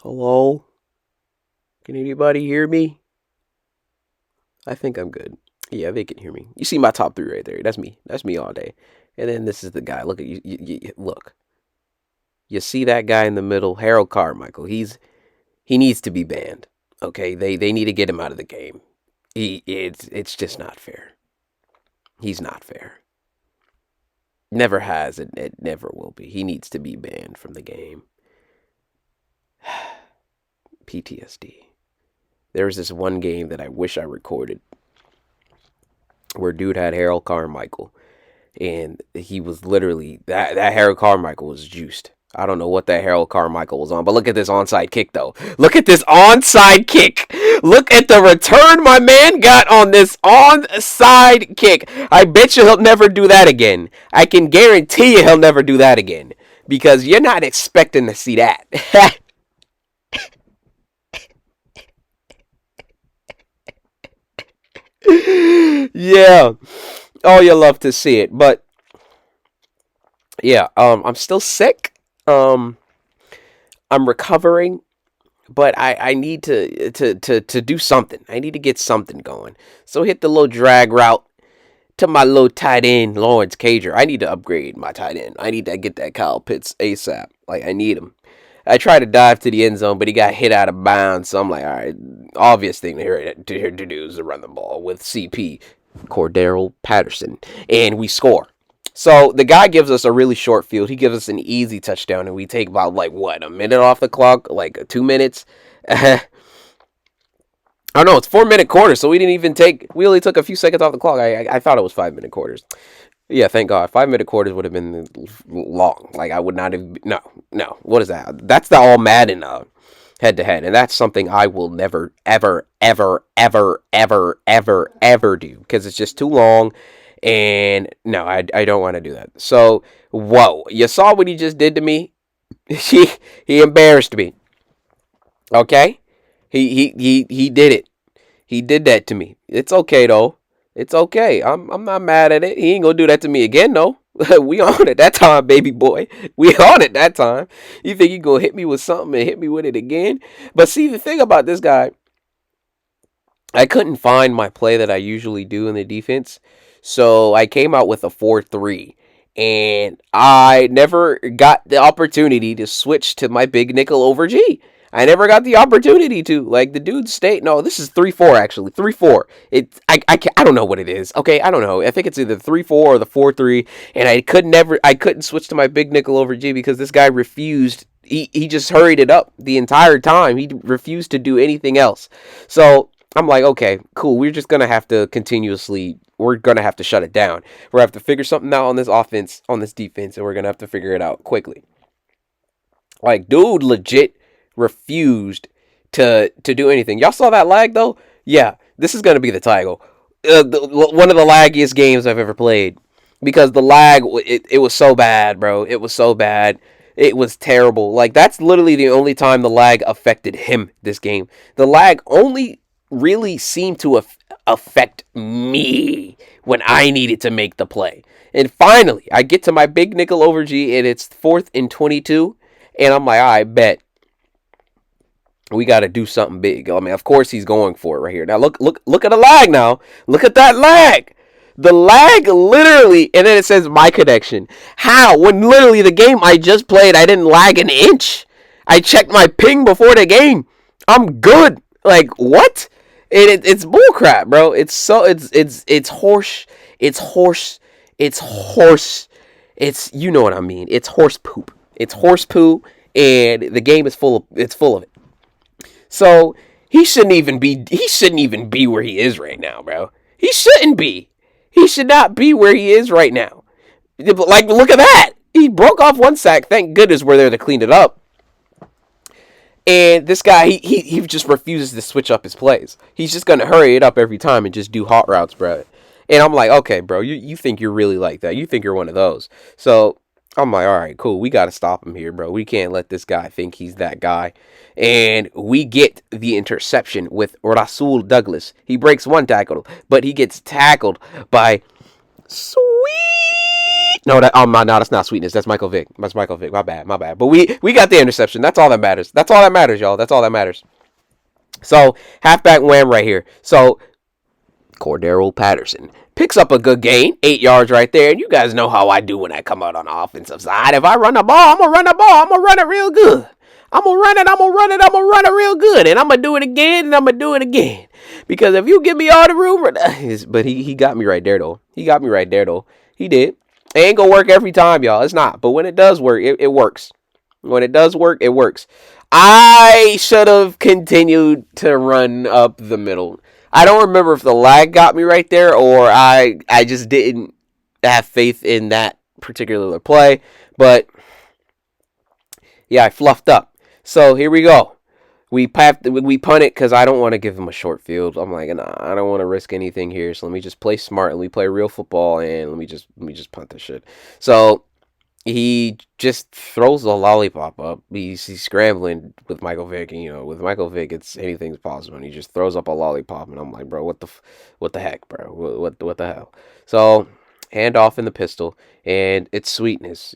Hello? Can anybody hear me? I think I'm good. Yeah, they can hear me. You see my top three right there. That's me. That's me all day. And then this is the guy. Look at you. Look. You see that guy in the middle, Harold Carmichael. He needs to be banned. Okay, they need to get him out of the game. It's just not fair. He's not fair. Never has, and it never will be. He needs to be banned from the game. PTSD. There was this one game that I wish I recorded where dude had Harold Carmichael, and he was literally that Harold Carmichael was juiced. I don't know what that Harold Carmichael was on, but look at this onside kick though. Look at this onside kick. Look at the return my man got on this onside kick. I bet you he'll never do that again. I can guarantee you he'll never do that again because you're not expecting to see that. Yeah. Oh, you love to see it, but yeah, I'm still sick. Um, I'm recovering, but I need to do something. I need to get something going. So hit the little drag route to my little tight end, Lawrence Cager. I need to upgrade my tight end. I need to get that Kyle Pitts ASAP. Like I need him. I tried to dive to the end zone, but he got hit out of bounds. So I'm like, all right, obvious thing to do is to run the ball with CP, Cordero Patterson, and we score. So the guy gives us a really short field. He gives us an easy touchdown, and we take about like what, a minute off the clock, like 2 minutes. Oh no, it's 4 minute quarters, so we didn't even take. We only took a few seconds off the clock. I thought it was 5 minute quarters. Yeah, thank God. 5 minute quarters would have been long. Like I would not have. No, no. What is that? That's the all Madden head to head, and that's something I will never, ever, ever, ever, ever, ever, ever do because it's just too long. And no, I don't want to do that. So whoa, you saw what he just did to me. He embarrassed me. Okay, he did it. He did that to me. It's okay though. It's okay. I'm not mad at it. He ain't gonna do that to me again though. We on it that time, baby boy. We on it that time. You think he gonna hit me with something and hit me with it again? But see, the thing about this guy, I couldn't find my play that I usually do in the defense. So I came out with a 4-3. And I never got the opportunity to switch to my big nickel over G. I never got the opportunity to. Like the dude state. No, this is 3-4 actually. 3-4. I don't know what it is. Okay, I don't know. I think it's either 3-4 or the 4-3. And I couldn't switch to my big nickel over G because this guy refused. He just hurried it up the entire time. He refused to do anything else. So I'm like, okay, cool. We're going to have to shut it down. We're going to have to figure something out on this offense, on this defense, and we're going to have to figure it out quickly. Like, dude legit refused to do anything. Y'all saw that lag, though? Yeah, this is going to be the title. One of the laggiest games I've ever played. Because the lag, it was so bad, bro. It was so bad. It was terrible. Like, that's literally the only time the lag affected him this game. The lag only really seemed to affect me when I needed to make the play. And finally, I get to my big nickel over G, and it's 4th and 22. And I'm like, all right, bet. We got to do something big. I mean, of course he's going for it right here. Now, look at the lag now. Look at that lag. The lag literally, and then it says my connection. How? When literally the game I just played, I didn't lag an inch. I checked my ping before the game. I'm good. Like, what? It's bullcrap, bro. It's horse. It's horse. It's horse. It's, you know what I mean. It's horse poop. It's horse poo, and the game is full of it. So he shouldn't even be where he is right now, bro. He shouldn't be. He should not be where he is right now. Like, look at that. He broke off one sack. Thank goodness we're there to clean it up. And this guy, he just refuses to switch up his plays. He's just going to hurry it up every time and just do hot routes, bro. And I'm like, okay, bro, you think you're really like that. You think you're one of those. So I'm like, all right, cool. We got to stop him here, bro. We can't let this guy think he's that guy. And we get the interception with Rasul Douglas. He breaks one tackle, but he gets tackled by Sweet No, that's not Sweetness. That's Michael Vick. That's Michael Vick. My bad, my bad. But we got the interception. That's all that matters. That's all that matters, y'all. That's all that matters. So halfback wham right here. So Cordero Patterson picks up a good gain, 8 yards right there. And you guys know how I do when I come out on the offensive side. If I run the ball, I'm gonna run the ball. I'm gonna run it real good. I'm gonna run it. I'm gonna run it. I'm gonna run it real good, and I'm gonna do it again, and I'm gonna do it again. Because if you give me all the room, but he got me right there though. He got me right there though. He did. It ain't gonna work every time, y'all. It's not. But when it does work, it works. When it does work, it works. I should have continued to run up the middle. I don't remember if the lag got me right there or I just didn't have faith in that particular play. But yeah, I fluffed up. So here we go. We punt it because I don't want to give him a short field. I'm like, nah, I don't want to risk anything here. So let me just play smart and we play real football and let me just punt this shit. So he just throws a lollipop up. He's scrambling with Michael Vick, and with Michael Vick, it's anything's possible. And he just throws up a lollipop, and I'm like, bro, what the heck, bro, what the hell? So hand off in the pistol, and it's Sweetness.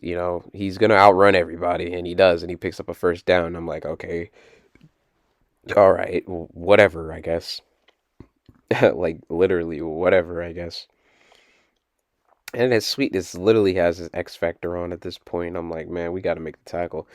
He's gonna outrun everybody, and he does, and he picks up a first down. I'm like, okay, all right, whatever, I guess. Like literally, whatever, I guess. And his Sweetness literally has his X Factor on at this point. I'm like, man, we got to make the tackle.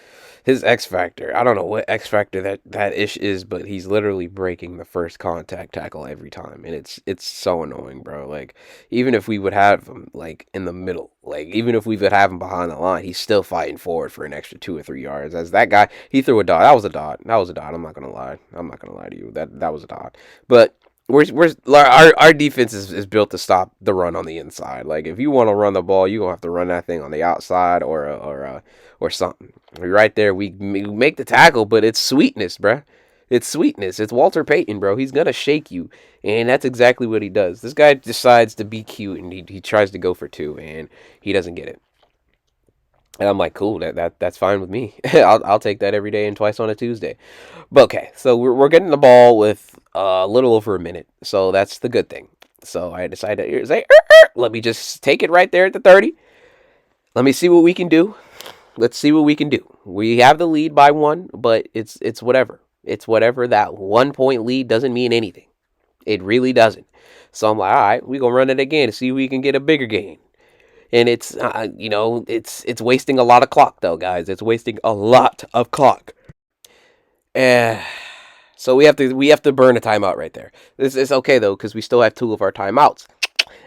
His X Factor, I don't know what X Factor that ish is, but he's literally breaking the first contact tackle every time, and it's so annoying, bro. Like, even if we would have him like in the middle, like even if we would have him behind the line, he's still fighting forward for an extra 2 or 3 yards. As that guy, he threw a dot. That was a dot. That was a dot. I'm not gonna lie. I'm not gonna lie to you. That was a dot. But our defense is built to stop the run on the inside. Like if you want to run the ball, you gonna have to run that thing on the outside or something. Right there, we make the tackle, but it's Sweetness, bruh. It's Sweetness. It's Walter Payton, bro. He's gonna shake you, and that's exactly what he does. This guy decides to be cute, and he tries to go for two, and he doesn't get it. And I'm like, cool, that's fine with me. I'll take that every day and twice on a Tuesday. But okay, so we're getting the ball with a little over a minute, so that's the good thing. So I decided to say, let me just take it right there at the 30. Let me see what we can do. Let's see what we can do. We have the lead by one, but it's whatever. It's whatever. That 1 point lead doesn't mean anything. It really doesn't. So I'm like, all right, we're gonna run it again to see if we can get a bigger gain. And it's it's wasting a lot of clock though, guys. It's wasting a lot of clock. Uh, so we have to burn a timeout right there. This is okay though because we still have two of our timeouts.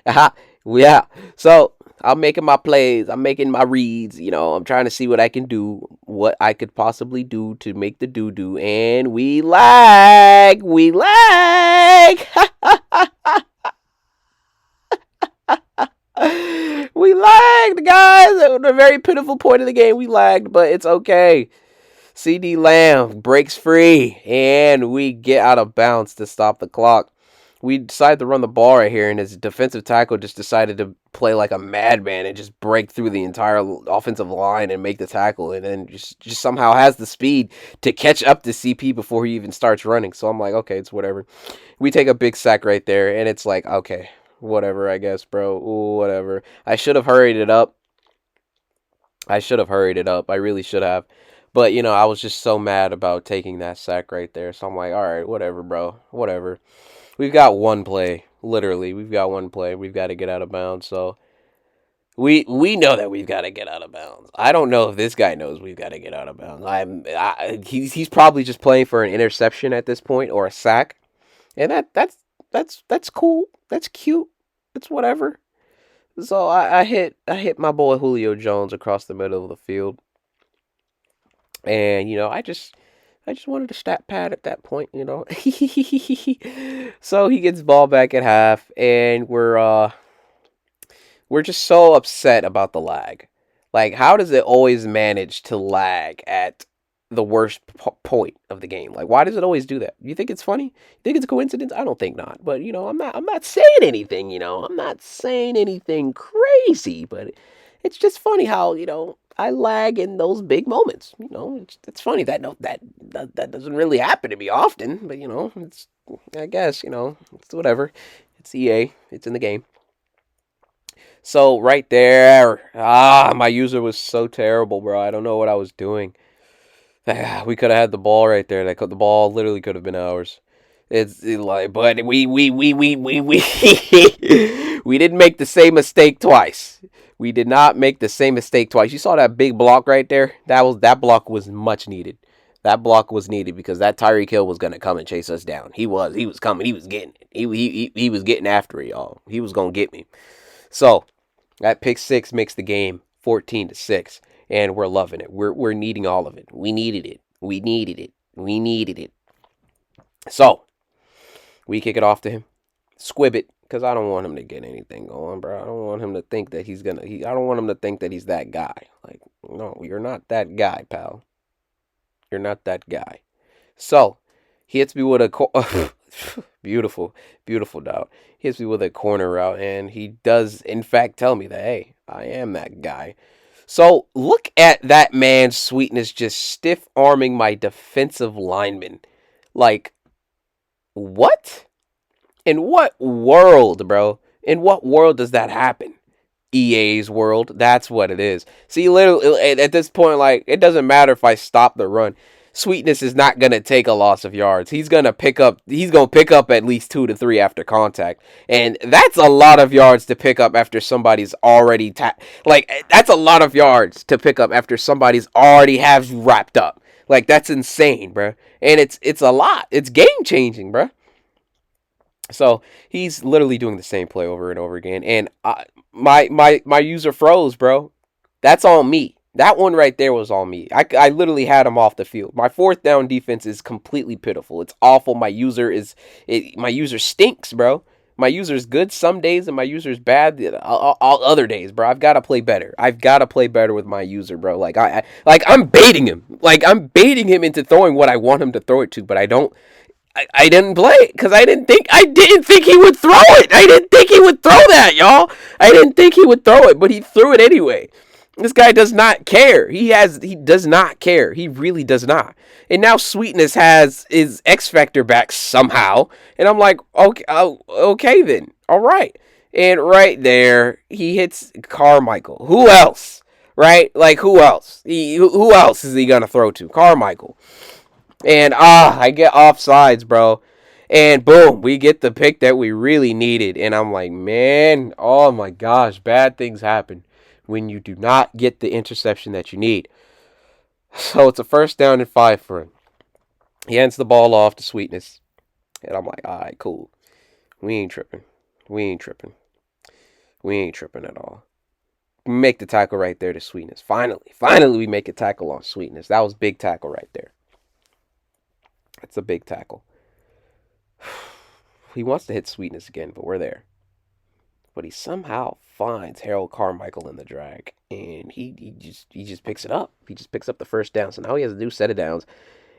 Aha. Yeah. So I'm making my plays. I'm making my reads. I'm trying to see what I can do, what I could possibly do to make the doo doo. And we lag. We lag. We lagged, guys. At a very pitiful point of the game, we lagged, but it's okay. CD Lamb breaks free, and we get out of bounds to stop the clock. We decided to run the ball right here, and his defensive tackle just decided to play like a madman and just break through the entire offensive line and make the tackle, and then just somehow has the speed to catch up to CP before he even starts running. So I'm like, okay, it's whatever. We take a big sack right there, and it's like, okay, whatever, I guess, bro. Ooh, whatever. I should have hurried it up. I really should have. But, I was just so mad about taking that sack right there. So I'm like, all right, whatever, bro. Whatever. We've got one play. Literally, we've got one play. We've got to get out of bounds. So we know that we've got to get out of bounds. I don't know if this guy knows we've got to get out of bounds. He's probably just playing for an interception at this point or a sack. And that's cool. That's cute. It's whatever. So I hit my boy Julio Jones across the middle of the field. And I just wanted to stat pad at that point, So he gets ball back at half, and we're just so upset about the lag. Like, how does it always manage to lag at the worst point of the game? Like, why does it always do that? You think it's funny? You think it's a coincidence? I don't think not. But I'm not saying anything. I'm not saying anything crazy. But it's just funny how I lag in those big moments. It's funny that that doesn't really happen to me often. But it's, I guess, it's whatever. It's EA. It's in the game. So right there, my user was so terrible, bro. I don't know what I was doing. We could have had the ball right there. The ball literally could have been ours. Like, but we we didn't make the same mistake twice. We did not make the same mistake twice. You saw that big block right there. That block was much needed. That block was needed because that Tyreek Hill was gonna come and chase us down. He was coming. He was getting it. He was getting after it, y'all. He was gonna get me. So that pick six makes the game 14-6, and we're loving it. We're needing all of it. We needed it. We needed it. We needed it. So we kick it off to him. Squib it, because I don't want him to get anything going, bro. I don't want him to think that he's gonna. I don't want him to think that he's that guy. Like, no, you're not that guy, pal. You're not that guy. So he hits me with a beautiful, beautiful dog. He hits me with a corner route, and he does, in fact, tell me that, hey, I am that guy. So look at that man's sweetness just stiff arming my defensive lineman. Like, what? In what world, bro? In what world does that happen? EA's world. That's what it is. See, literally, at this point, like, it doesn't matter if I stop the run. Sweetness is not gonna take a loss of yards. He's gonna pick up. He's gonna pick up at least 2 to 3 after contact, and that's a lot of yards to pick up after somebody's already like that's a lot of yards to pick up after somebody's already has wrapped up. Like, that's insane, bro. And it's a lot. It's game changing, bro. So he's literally doing the same play over and over again, and my user froze, bro. That's on me. That one right there was on me. I literally had him off the field. My fourth down defense is completely pitiful. It's awful. My user stinks, bro. My user is good some days and my user is bad all other days, bro. I've got to play better. I've got to play better with my user, bro. I'm baiting him. Like, I'm baiting him into throwing what I want him to throw it to, but I don't. I didn't play it because I didn't think he would throw it. I didn't think he would throw that, y'all. I didn't think he would throw it, but he threw it anyway. This guy does not care. He does not care. He really does not. And now Sweetness has his X Factor back somehow. And I'm like, okay then. All right. And right there, he hits Carmichael. Who else? Right? Like, who else? Who else is he going to throw to? Carmichael. And I get offsides, bro. And boom, we get the pick that we really needed. And I'm like, man, oh my gosh, bad things happen when you do not get the interception that you need. So it's a 1st down and 5 for him. He hands the ball off to Sweetness. And I'm like, all right, cool. We ain't tripping. We ain't tripping. We ain't tripping at all. We make the tackle right there to Sweetness. Finally we make a tackle on Sweetness. That was big tackle right there. That's a big tackle. He wants to hit Sweetness again, but we're there. But he somehow finds Harold Carmichael in the drag, and he just picks it up. He just picks up the 1st down. So now he has a new set of downs,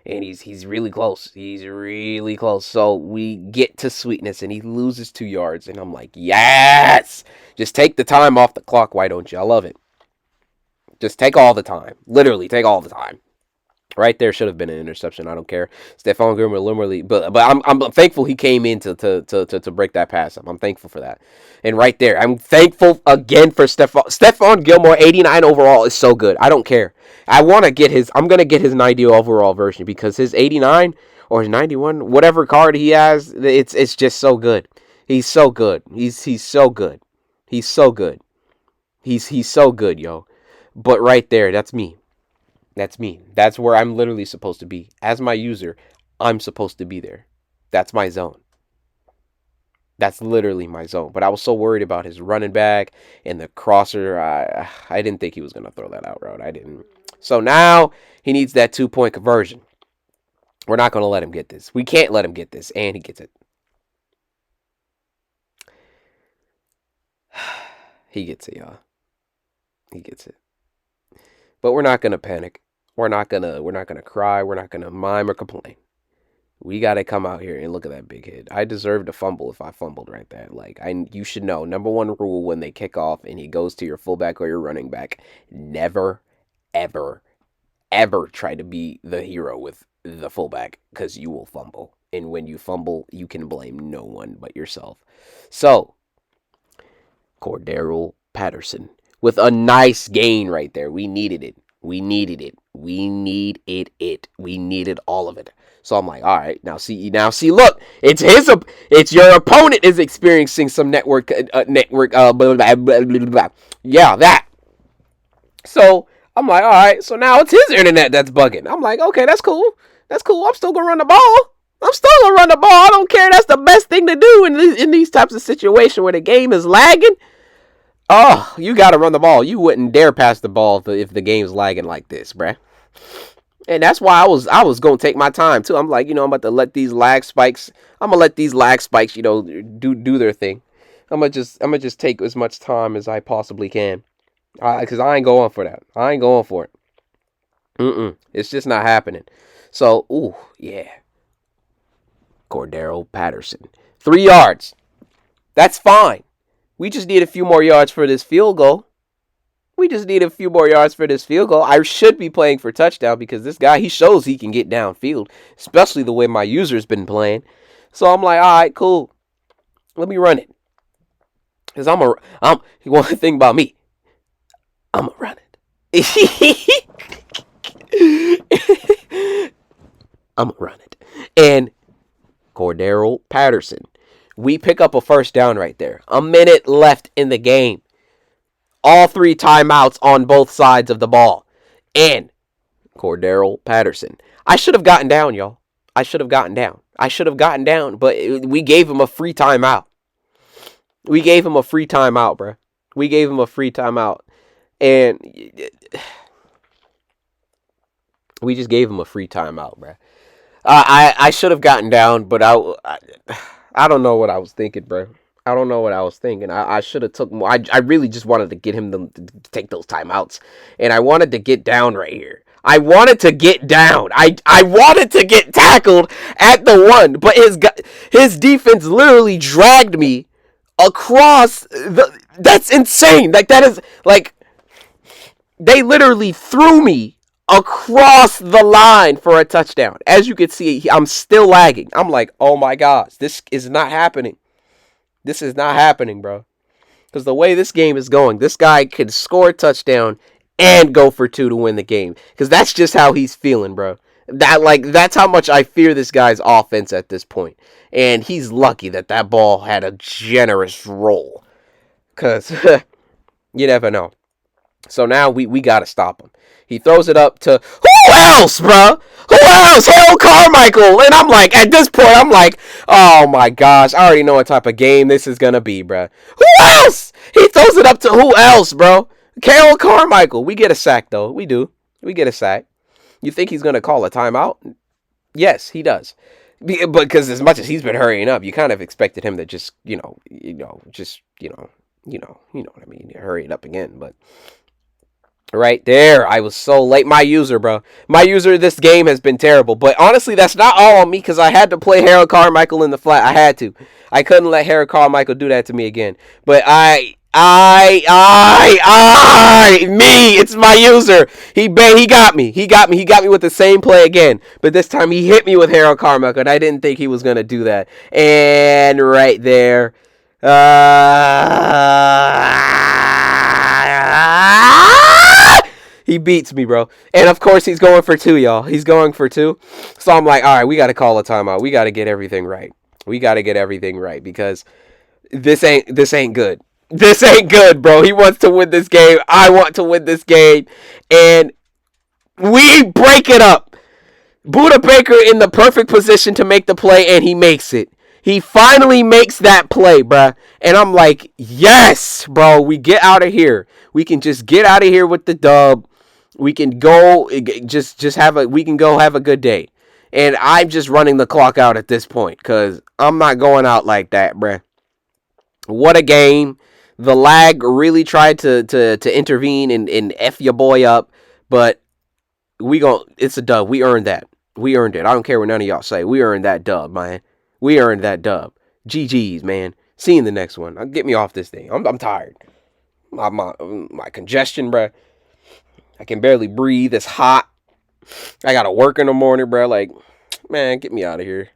and he's really close. He's really close. So we get to Sweetness, and he loses 2 yards, and I'm like, yes! Just take the time off the clock, why don't you? I love it. Just take all the time. Literally, take all the time. Right there should have been an interception. I don't care. Stephon Gilmore literally, but I'm thankful he came in to break that pass up. I'm thankful for that. And right there, I'm thankful again for Stephon Gilmore. 89 overall is so good. I don't care. I'm gonna get his 90 overall version because his 89 or his 91, whatever card he has, it's just so good. He's so good. He's so good. He's so good. He's so good, yo. But right there, that's me. That's me. That's where I'm literally supposed to be. As my user, I'm supposed to be there. That's my zone. That's literally my zone. But I was so worried about his running back and the crosser. I didn't think he was going to throw that out route. I didn't. So now he needs that 2-point conversion. We're not going to let him get this. We can't let him get this. And he gets it. He gets it, y'all. He gets it. But we're not gonna panic. We're not gonna cry. We're not gonna mime or complain. We gotta come out here and look at that big hit. I deserve to fumble if I fumbled right there. Like, you should know. Number 1 rule when they kick off and he goes to your fullback or your running back: never, ever, ever try to be the hero with the fullback because you will fumble. And when you fumble, you can blame no one but yourself. So, Cordero Patterson with a nice gain right there. We needed it. We needed it. We needed it. We needed all of it. So I'm like, all right, now see, look, it's your opponent is experiencing some blah, blah, blah, blah. Yeah, that. So I'm like, all right, so now it's his internet that's bugging. I'm like, okay, that's cool. That's cool. I'm still gonna run the ball. I'm still gonna run the ball. I don't care. That's the best thing to do in these types of situations where the game is lagging. Oh, you gotta run the ball. You wouldn't dare pass the ball if the game's lagging like this, bruh. And that's why I was gonna take my time too. I'm like, I'm about to let these lag spikes. I'm gonna let these lag spikes, do their thing. I'm gonna just take as much time as I possibly can. Because I ain't going for that. I ain't going for it. It's just not happening. So, ooh, yeah. Cordero Patterson. 3 yards. That's fine. We just need a few more yards for this field goal. I should be playing for touchdown because this guy, he shows he can get downfield, especially the way my user's been playing. So I'm like, all right, cool. Let me run it. Because one thing about me, I'm going to run it. I'm going to run it. And Cordero Patterson. We pick up a first down right there. A minute left in the game. All 3 timeouts on both sides of the ball. And Cordero Patterson. I should have gotten down, y'all. I should have gotten down. But we gave him a free timeout. Bro. We gave him a free timeout. And we just gave him a free timeout, bro. I should have gotten down, but I don't know what I was thinking, bro. I don't know what I was thinking. I should have took more. I really just wanted to get him to take those timeouts, and I wanted to get down right here. I wanted to get down. I wanted to get tackled at the 1, but his defense literally dragged me across the. That's insane. Like that is like they literally threw me across the line for a touchdown. As you can see, I'm still lagging. I'm like, oh my gosh, this is not happening. This is not happening, bro. Because the way this game is going, this guy can score a touchdown and go for 2 to win the game. Because that's just how he's feeling, bro. That's how much I fear this guy's offense at this point. And he's lucky that ball had a generous roll. Because you never know. So now we got to stop him. He throws it up to who else, bro? Who else? Harold Carmichael. And I'm like, at this point, I'm like, oh my gosh, I already know what type of game this is going to be, bro. Who else? He throws it up to who else, bro? Harold Carmichael. We get a sack, though. We do. We get a sack. You think he's going to call a timeout? Yes, he does. Because as much as he's been hurrying up, you kind of expected him to just, you know what I mean, hurry it up again, but right there, I was so late. My user, bro. My user this game has been terrible. But honestly, that's not all on me because I had to play Harold Carmichael in the flat. I had to. I couldn't let Harold Carmichael do that to me again. But it's my user. He got me. He got me with the same play again. But this time he hit me with Harold Carmichael, and I didn't think he was going to do that. And right there. He beats me, bro. And of course, he's going for 2, y'all. He's going for 2. So I'm like, all right, we got to call a timeout. We got to get everything right. Because this ain't good. This ain't good, bro. He wants to win this game. I want to win this game. And we break it up. Buda Baker in the perfect position to make the play, and he makes it. He finally makes that play, bruh. And I'm like, yes, bro. We get out of here. We can just get out of here with the dub. We can go we can go have a good day. And I'm just running the clock out at this point because I'm not going out like that, bruh. What a game. The lag really tried to intervene and F your boy up. But it's a dub. We earned that. We earned it. I don't care what none of y'all say. We earned that dub, man. We earned that dub. GG's, man. See you in the next one. Get me off this thing. I'm tired. My congestion, bruh. I can barely breathe. It's hot. I gotta work in the morning, bruh. Like, man, get me out of here.